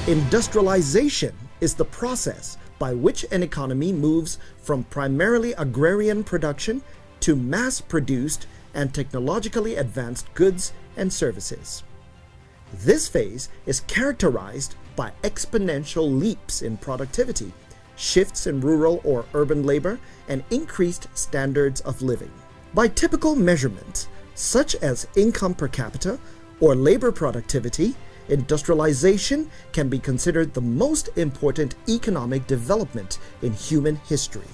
Industrialization is the process by which an economy moves from primarily agrarian production to mass-produced and technologically advanced goods and services. This phase is characterized by exponential leaps in productivity, shifts in rural or urban labor, and increased standards of living. By typical measurements, such as income per capita or labor productivity, industrialization can be considered the most important economic development in human history.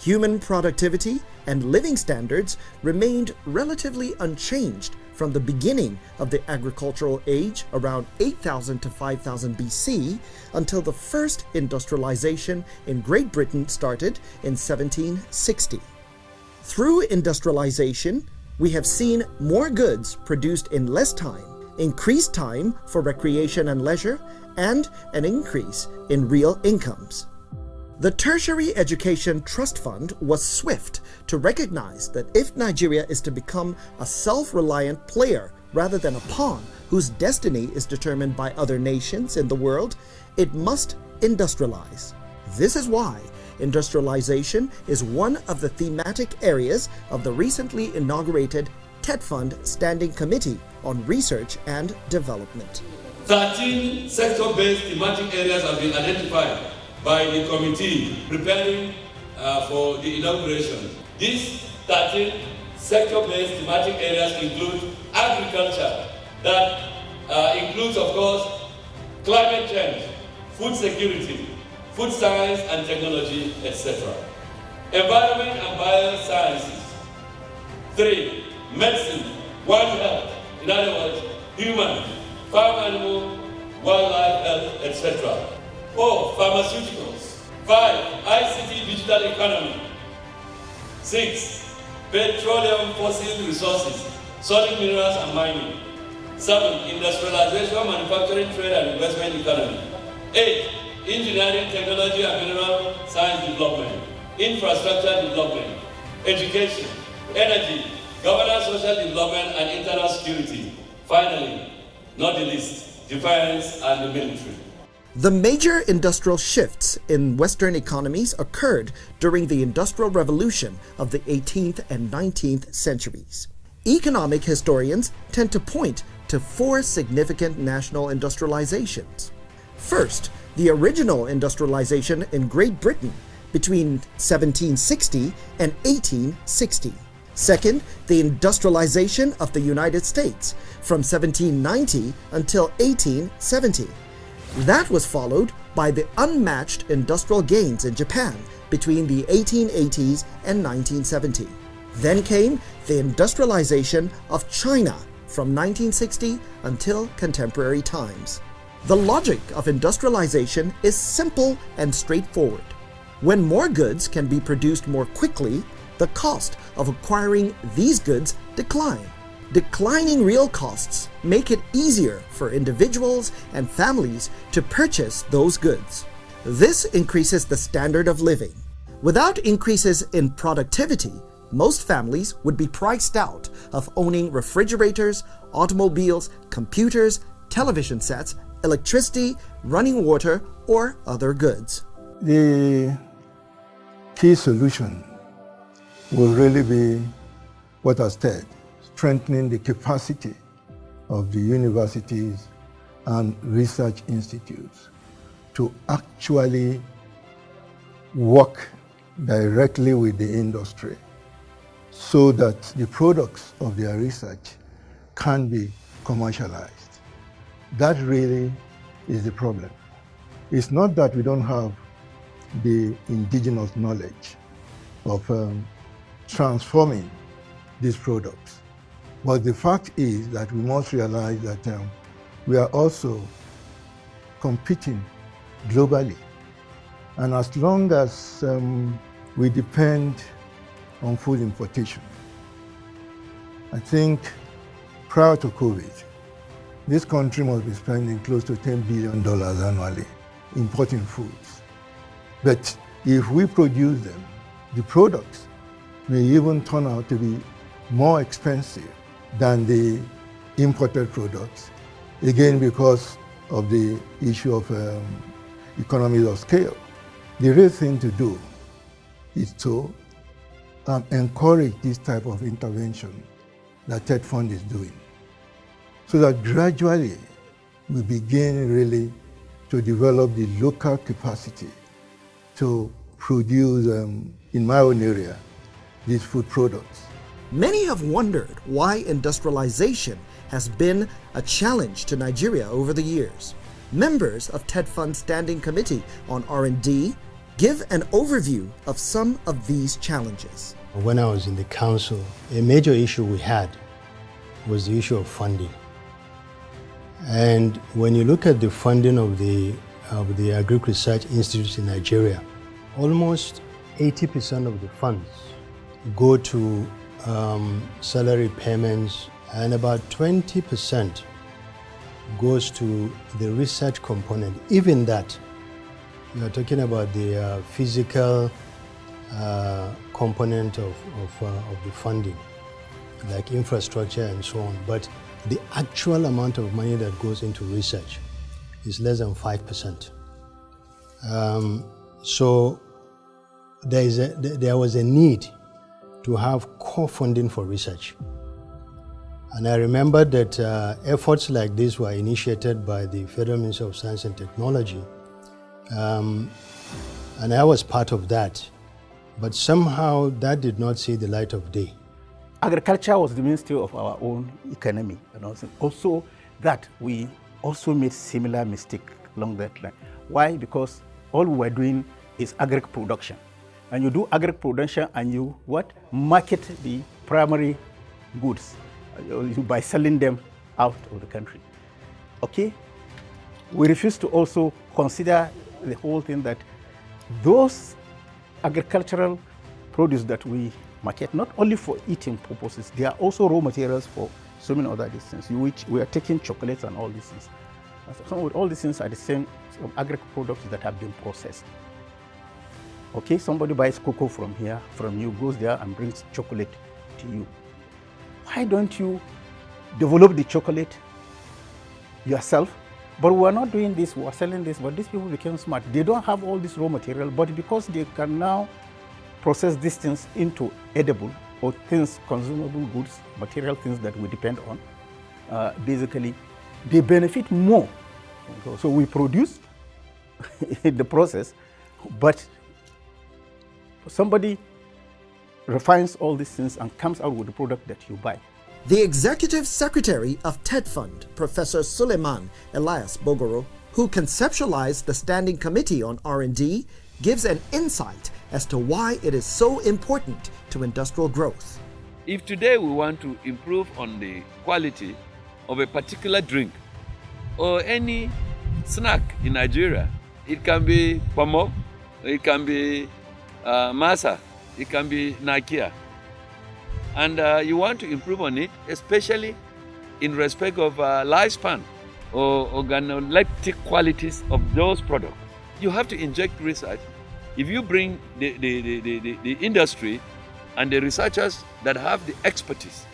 Human productivity and living standards remained relatively unchanged from the beginning of the agricultural age around 8000 to 5000 BC until the first industrialization in Great Britain started in 1760. Through industrialization, we have seen more goods produced in less time, increased time for recreation and leisure, and an increase in real incomes. The Tertiary Education Trust Fund was swift to recognize that if Nigeria is to become a self-reliant player rather than a pawn whose destiny is determined by other nations in the world, it must industrialize. This is why industrialization is one of the thematic areas of the recently inaugurated TETFund Standing Committee on Research and Development. 13 sector-based thematic areas have been identified by the committee preparing for the inauguration. These 13 sector-based thematic areas include agriculture, that includes, of course, climate change, food security, food science and technology, etc. Environment and biosciences. 3. Medicine, one health, in other words, human, farm animal, wildlife health, etc. 4. Pharmaceuticals. 5. ICT digital economy. 6. Petroleum fossil resources, solid minerals and mining. 7. Industrialization, manufacturing, trade and investment economy. 8. Engineering, technology and mineral science development. Infrastructure development. Education, energy, governance, social development and internal security. Finally, not the least, defense and the military. The major industrial shifts in Western economies occurred during the Industrial Revolution of the 18th and 19th centuries. Economic historians tend to point to 4 significant national industrializations. First, the original industrialization in Great Britain between 1760 and 1860. Second, the industrialization of the United States from 1790 until 1870. That was followed by the unmatched industrial gains in Japan between the 1880s and 1970. Then came the industrialization of China from 1960 until contemporary times. The logic of industrialization is simple and straightforward. When more goods can be produced more quickly, the cost of acquiring these goods decline. Declining real costs make it easier for individuals and families to purchase those goods. This increases the standard of living. Without increases in productivity, most families would be priced out of owning refrigerators, automobiles, computers, television sets, electricity, running water, or other goods. The key solution will really be what I said, strengthening the capacity of the universities and research institutes to actually work directly with the industry so that the products of their research can be commercialized. That really is the problem. It's not that we don't have the indigenous knowledge of transforming these products. But the fact is that we must realize that we are also competing globally. And as long as we depend on food importation, I think prior to COVID, this country must be spending close to $10 billion annually importing foods. But if we produce them, the products may even turn out to be more expensive than the imported products, again because of the issue of economies of scale. The real thing to do is to encourage this type of intervention that TETFund is doing, so that gradually we begin really to develop the local capacity to produce, in my own area, these food products. Many have wondered why industrialization has been a challenge to Nigeria over the years. Members of TETFund's Standing Committee on R&D give an overview of some of these challenges. When I was in the council, a major issue we had was the issue of funding. And when you look at the funding of the Agric Research Institutes in Nigeria, almost 80% of the funds go to salary payments, and about 20% goes to the research component. Even that, you are talking about the physical component of the funding, like infrastructure and so on. But the actual amount of money that goes into research is less than 5%. So there was a need to have core funding for research. And I remember that efforts like this were initiated by the Federal Ministry of Science and Technology. And I was part of that. But somehow that did not see the light of day. Agriculture was the mainstay of our own economy. And also that we also made similar mistake along that line. Why? Because all we were doing is agric production. And you do agric production and you market the primary goods by selling them out of the country. Okay? We refuse to also consider the whole thing that those agricultural produce that we market, not only for eating purposes, they are also raw materials for so many other things, which we are taking chocolates and all these things. So all these things are the same agric products that have been processed. Okay, somebody buys cocoa from here, from you, goes there and brings chocolate to you. Why don't you develop the chocolate yourself? But we are not doing this, we are selling this, but these people became smart. They don't have all this raw material, but because they can now process these things into edible or things, consumable goods, material things that we depend on, basically, they benefit more. So we produce in the process, but somebody refines all these things and comes out with the product that you buy. The Executive Secretary of TETFund, Professor Suleiman Elias Bogoro, who conceptualized the Standing Committee on R&D, gives an insight as to why it is so important to industrial growth. If today we want to improve on the quality of a particular drink or any snack in Nigeria, it can be pomo, it can be masa, it can be nakia. And you want to improve on it, especially in respect of lifespan or organoleptic qualities of those products. You have to inject research. If you bring the industry and the researchers that have the expertise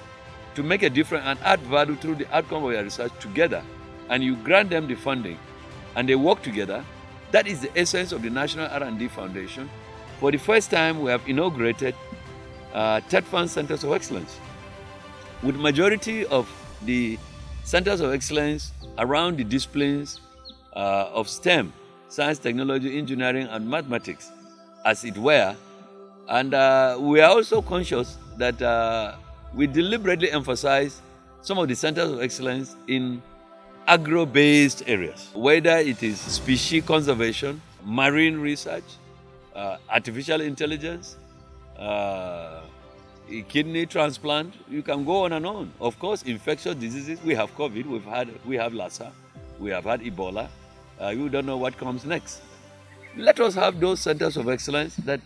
to make a difference and add value through the outcome of your research together, and you grant them the funding and they work together, that is the essence of the National R&D Foundation. For the first time, we have inaugurated TETFund Centers of Excellence, with majority of the Centers of Excellence around the disciplines of STEM, science, technology, engineering, and mathematics, as it were. And we are also conscious that we deliberately emphasize some of the Centers of Excellence in agro-based areas, whether it is species conservation, marine research, artificial intelligence, kidney transplant, you can go on and on. Of course, infectious diseases, we have COVID, we have Lassa, we have had Ebola. You don't know what comes next. Let us have those centers of excellence that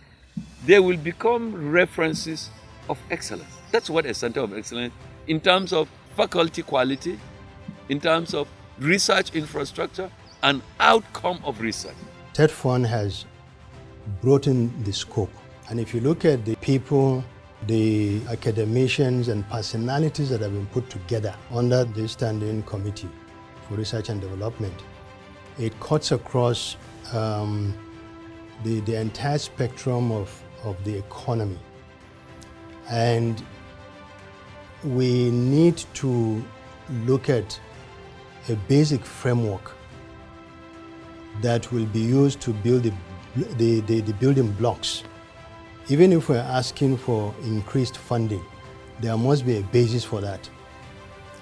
they will become references of excellence. That's what a center of excellence, in terms of faculty quality, in terms of research infrastructure, and outcome of research. TETFund has brought in the scope. And if you look at the people, the academicians and personalities that have been put together under the Standing Committee for Research and Development, it cuts across the entire spectrum of the economy. And we need to look at a basic framework that will be used to build the building blocks. Even if we're asking for increased funding, there must be a basis for that.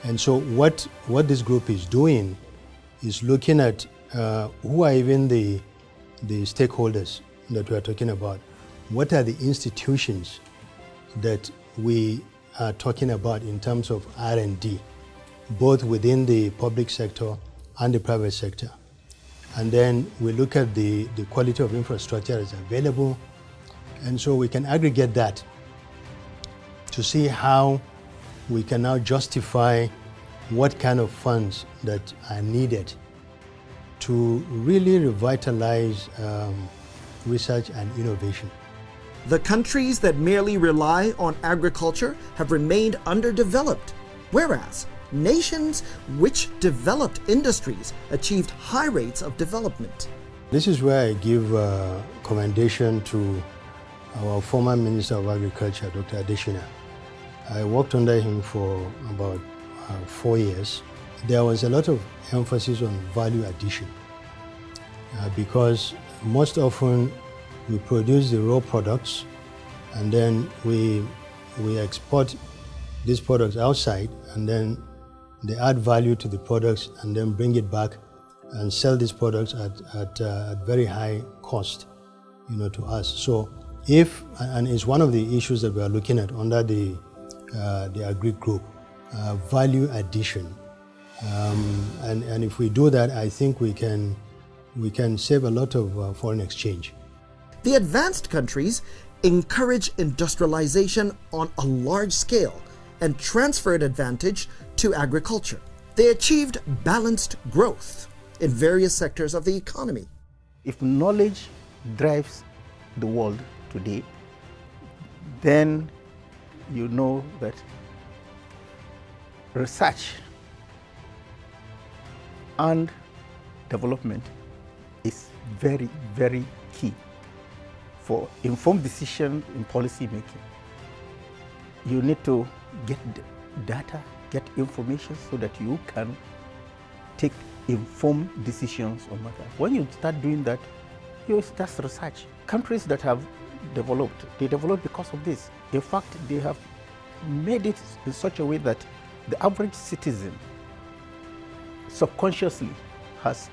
And so what this group is doing is looking at who are even the stakeholders that we are talking about. What are the institutions that we are talking about in terms of R&D, both within the public sector and the private sector? And then we look at the quality of infrastructure that's available. And so we can aggregate that to see how we can now justify what kind of funds that are needed to really revitalize research and innovation. The countries that merely rely on agriculture have remained underdeveloped, whereas nations which developed industries achieved high rates of development. This is where I give commendation to our former Minister of Agriculture, Dr. Adeshina. I worked under him for about 4 years. There was a lot of emphasis on value addition because most often we produce the raw products and then we export these products outside, and then they add value to the products and then bring it back and sell these products at very high cost, to us. So and it's one of the issues that we are looking at under the Agri Group, value addition. And if we do that, I think we can save a lot of foreign exchange. The advanced countries encourage industrialization on a large scale and transferred advantage to agriculture. They achieved balanced growth in various sectors of the economy. If knowledge drives the world today, then you know that research and development is very, very key for informed decision in policy making. You need to get data, get information so that you can take informed decisions on matters. When you start doing that, that's research. Countries that have developed, they developed because of this. In fact, they have made it in such a way that the average citizen subconsciously has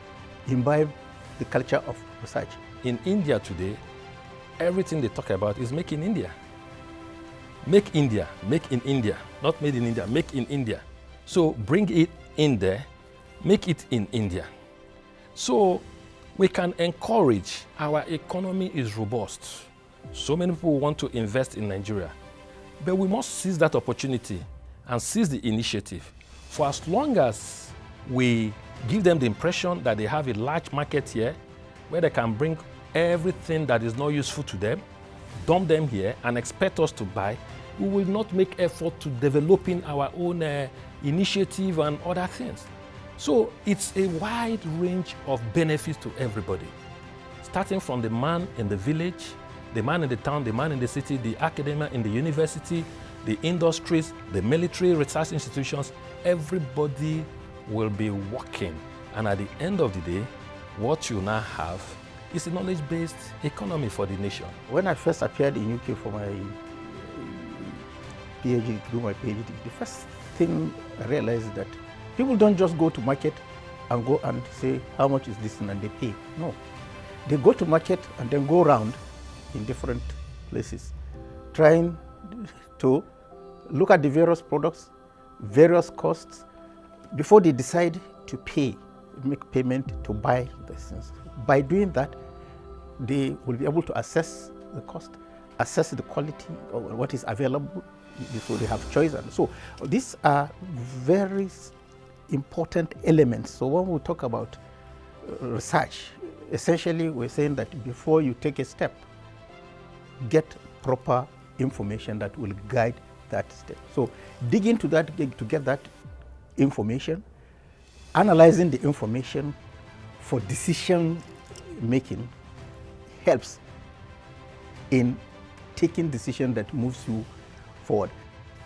imbibed the culture of research. In India today, everything they talk about is make in India. Make India, make in India, not made in India, make in India. So bring it in there, make it in India. So we can encourage, our economy is robust. So many people want to invest in Nigeria, but we must seize that opportunity and seize the initiative. For as long as we give them the impression that they have a large market here, where they can bring everything that is not useful to them, dump them here and expect us to buy, we will not make effort to developing our own initiative and other things. So it's a wide range of benefits to everybody, starting from the man in the village, the man in the town, the man in the city, the academia in the university, the industries, the military research institutions. Everybody will be working, and at the end of the day, what you now have is a knowledge-based economy for the nation. When I first appeared in UK for my PhD, to do my PhD, the first thing I realized is that people don't just go to market and go and say, how much is this, and they pay. No. They go to market and then go around in different places, trying to look at the various products, various costs, before they decide to make payment to buy the things. By doing that, they will be able to assess the cost, assess the quality of what is available, so they have choice. And so these are very important elements. So when we talk about research, essentially we're saying that before you take a step, get proper information that will guide that step. So dig into that to get that information, analyzing the information, for decision making helps in taking decision that moves you forward.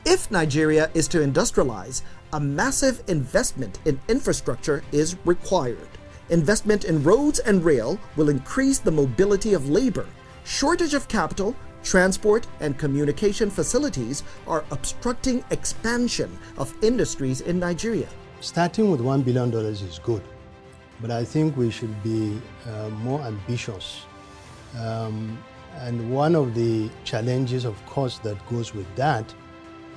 If Nigeria is to industrialize, a massive investment in infrastructure is required. Investment in roads and rail will increase the mobility of labor. Shortage of capital, transport, and communication facilities are obstructing expansion of industries in Nigeria. Starting with $1 billion is good, but I think we should be more ambitious. And one of the challenges, of course, that goes with that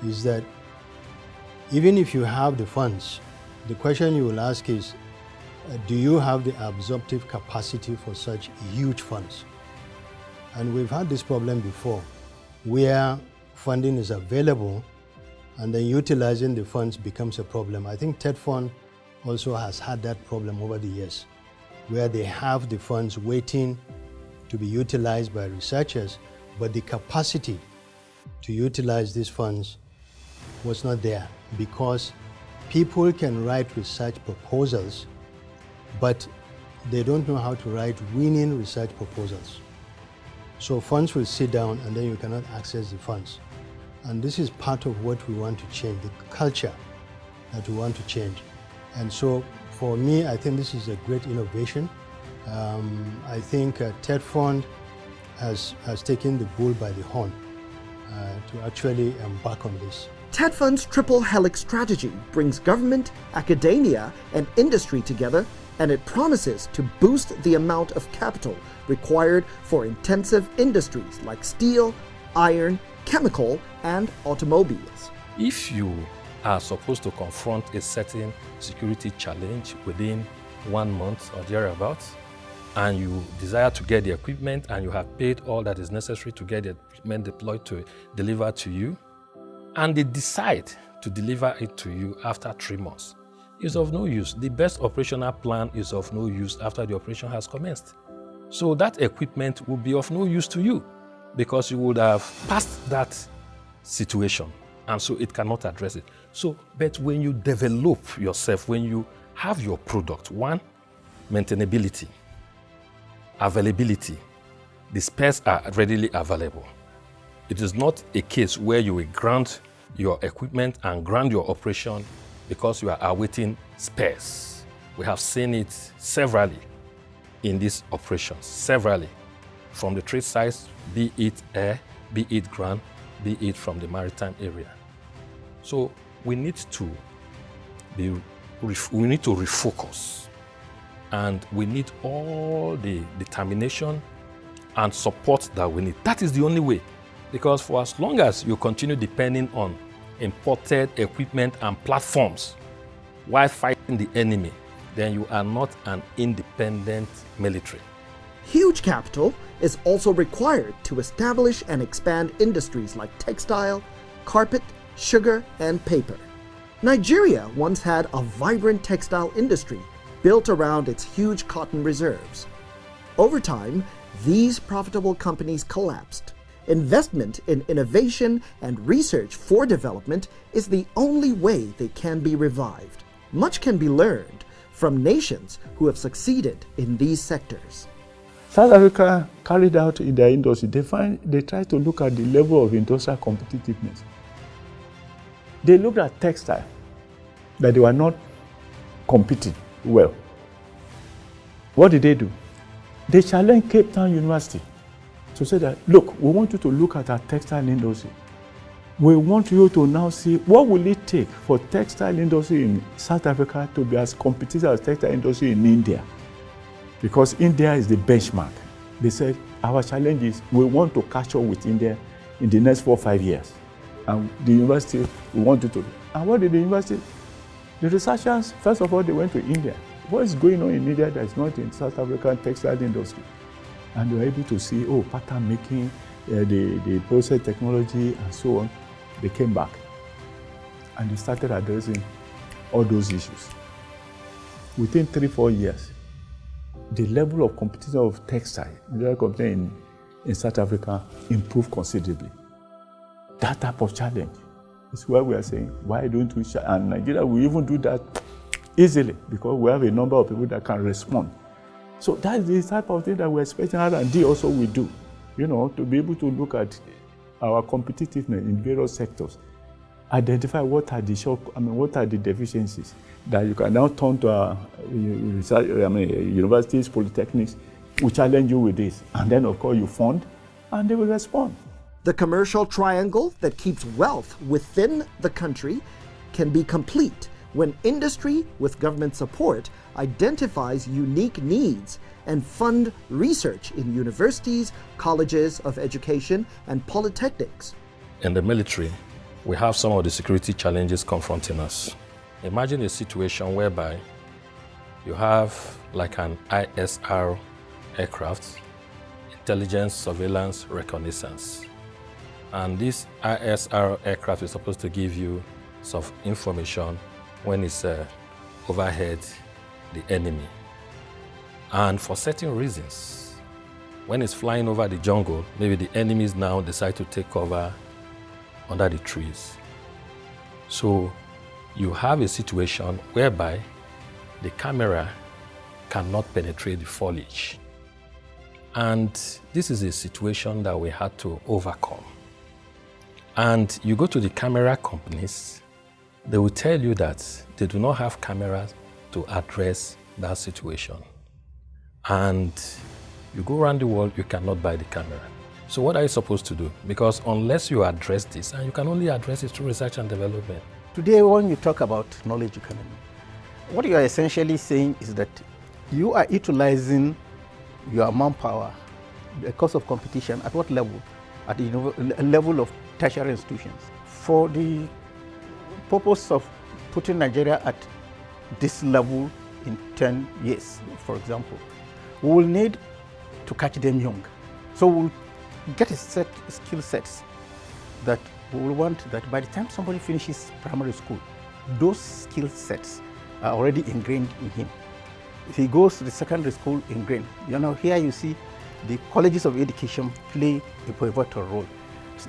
is that even if you have the funds, the question you will ask is, do you have the absorptive capacity for such huge funds? And we've had this problem before, where funding is available and then utilizing the funds becomes a problem. I think TETFund also has had that problem over the years, where they have the funds waiting to be utilized by researchers, but the capacity to utilize these funds was not there because people can write research proposals, but they don't know how to write winning research proposals. So funds will sit down and then you cannot access the funds. And this is part of what we want to change, the culture that we want to change. And so for me, I think this is a great innovation. I think TETFund has taken the bull by the horn to actually embark on this. TETFund's triple helix strategy brings government, academia, and industry together, and it promises to boost the amount of capital required for intensive industries like steel, iron, chemical, and automobiles. If you are supposed to confront a certain security challenge within 1 month or thereabouts, and you desire to get the equipment and you have paid all that is necessary to get the equipment deployed to deliver to you, and they decide to deliver it to you after 3 months, is of no use. The best operational plan is of no use after the operation has commenced. So that equipment will be of no use to you because you would have passed that situation, and so it cannot address it. So, but when you develop yourself, when you have your product, one, maintainability, availability, the spares are readily available. It is not a case where you will grant your equipment and grant your operation because you are awaiting spares. We have seen it severally in these operations, severally, from the trade sites, be it air, be it ground, be it from the maritime area. So we need to refocus, and we need all the determination and support that we need. That is the only way. Because for as long as you continue depending on imported equipment and platforms while fighting the enemy, then you are not an independent military. Huge capital is also required to establish and expand industries like textile, carpet, sugar, and paper. Nigeria once had a vibrant textile industry built around its huge cotton reserves. Over time, these profitable companies collapsed. Investment in innovation and research for development is the only way they can be revived. Much can be learned from nations who have succeeded in these sectors. South Africa carried out in their industry, they try to look at the level of industrial competitiveness. They looked at textile, that they were not competing well. What did they do? They challenged Cape Town University to say that, look, we want you to look at our textile industry. We want you to now see what will it take for textile industry in South Africa to be as competitive as textile industry in India. Because India is the benchmark. They said, our challenge is we want to catch up with India in the next 4 or 5 years. And the university, we want you to. And what did the university? The researchers, first of all, they went to India. What is going on in India that is not in South African textile industry? And they were able to see, pattern making, the process technology, and so on. They came back and they started addressing all those issues. Within 3 or 4 years, the level of competition of textile in South Africa improved considerably. That type of challenge is where we are saying, why don't we? And Nigeria will even do that easily because we have a number of people that can respond So that's the type of thing that we're expecting R&D also will do, to be able to look at our competitiveness in various sectors, identify what are the deficiencies that you can now turn to universities, polytechnics, will challenge you with this. And then, of course, you fund, and they will respond. The commercial triangle that keeps wealth within the country can be complete when industry, with government support, identifies unique needs and fund research in universities, colleges of education, and polytechnics. In the military, we have some of the security challenges confronting us. Imagine a situation whereby you have like an ISR aircraft, intelligence, surveillance, reconnaissance. And this ISR aircraft is supposed to give you some information when it's overhead the enemy. And for certain reasons, when it's flying over the jungle, maybe the enemies now decide to take cover under the trees. So you have a situation whereby the camera cannot penetrate the foliage. And this is a situation that we had to overcome. And you go to the camera companies, they will tell you that they do not have cameras to address that situation. And you go around the world, you cannot buy the camera. So what are you supposed to do? Because unless you address this, and you can only address it through research and development. Today, when you talk about knowledge economy, what you are essentially saying is that you are utilizing your manpower because of competition at what level? At the level of tertiary institutions. For the purpose of putting Nigeria at this level in 10 years, for example, we will need to catch them young. So we'll get a set skill sets that we will want that by the time somebody finishes primary school, those skill sets are already ingrained in him. If he goes to the secondary school, ingrained. Here you see the colleges of education play a pivotal role.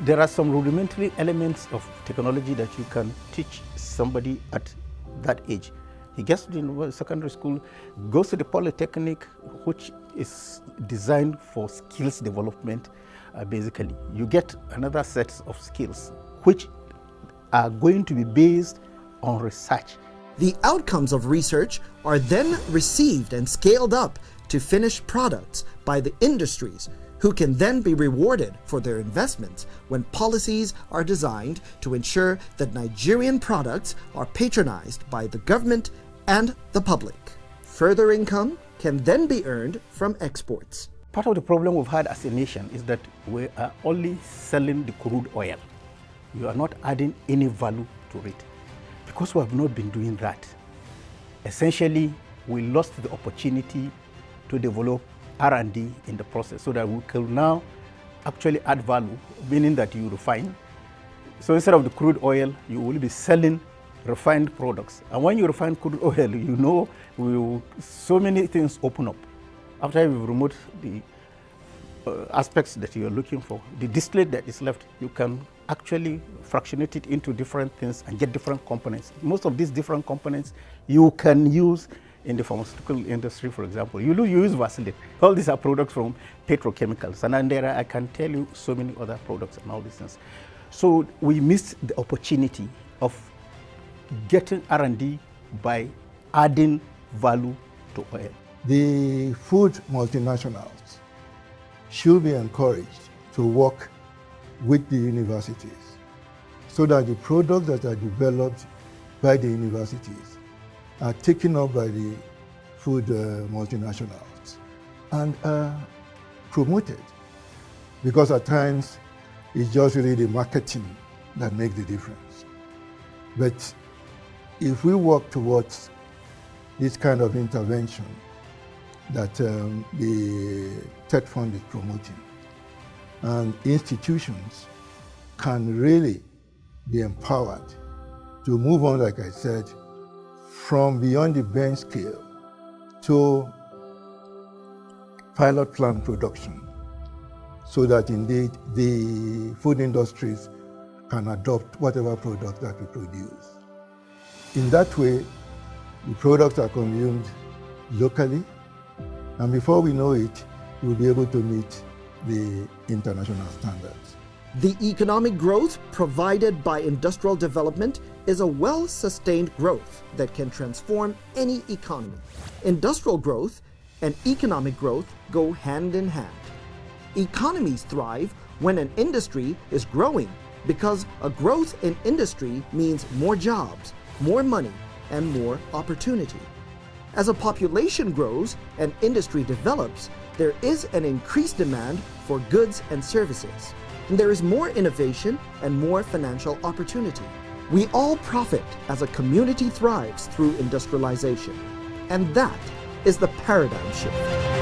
There are some rudimentary elements of technology that you can teach somebody at that age. He gets to the secondary school, goes to the polytechnic, which is designed for skills development. Basically, you get another set of skills which are going to be based on research. The outcomes of research are then received and scaled up to finished products by the industries, who can then be rewarded for their investments when policies are designed to ensure that Nigerian products are patronized by the government and the public. Further income can then be earned from exports. Part of the problem we've had as a nation is that we are only selling the crude oil. You are not adding any value to it. Because we have not been doing that, essentially we lost the opportunity to develop R&D in the process so that we can now actually add value, meaning that you refine. So instead of the crude oil, you will be selling refined products. And when you refine crude oil, so many things open up. After you've removed the aspects that you're looking for, the distillate that is left, you can actually fractionate it into different things and get different components. Most of these different components you can use in the pharmaceutical industry, for example. You use Vaseline. All these are products from petrochemicals. And then I can tell you so many other products and all these things. So we missed the opportunity of getting R&D by adding value to oil. The food multinationals should be encouraged to work with the universities so that the products that are developed by the universities are taken up by the food multinationals and are promoted. Because at times, it's just really the marketing that makes the difference. But if we work towards this kind of intervention that the TETFund is promoting, and institutions can really be empowered to move on, like I said, from beyond the bench scale to pilot plant production, so that indeed the food industries can adopt whatever product that we produce. In that way, the products are consumed locally And before we know it, we'll be able to meet the international standards. The economic growth provided by industrial development is a well-sustained growth that can transform any economy. Industrial growth and economic growth go hand in hand. Economies thrive when an industry is growing because a growth in industry means more jobs, more money, and more opportunity. As a population grows and industry develops, there is an increased demand for goods and services. And there is more innovation and more financial opportunity. We all profit as a community thrives through industrialization. And that is the paradigm shift.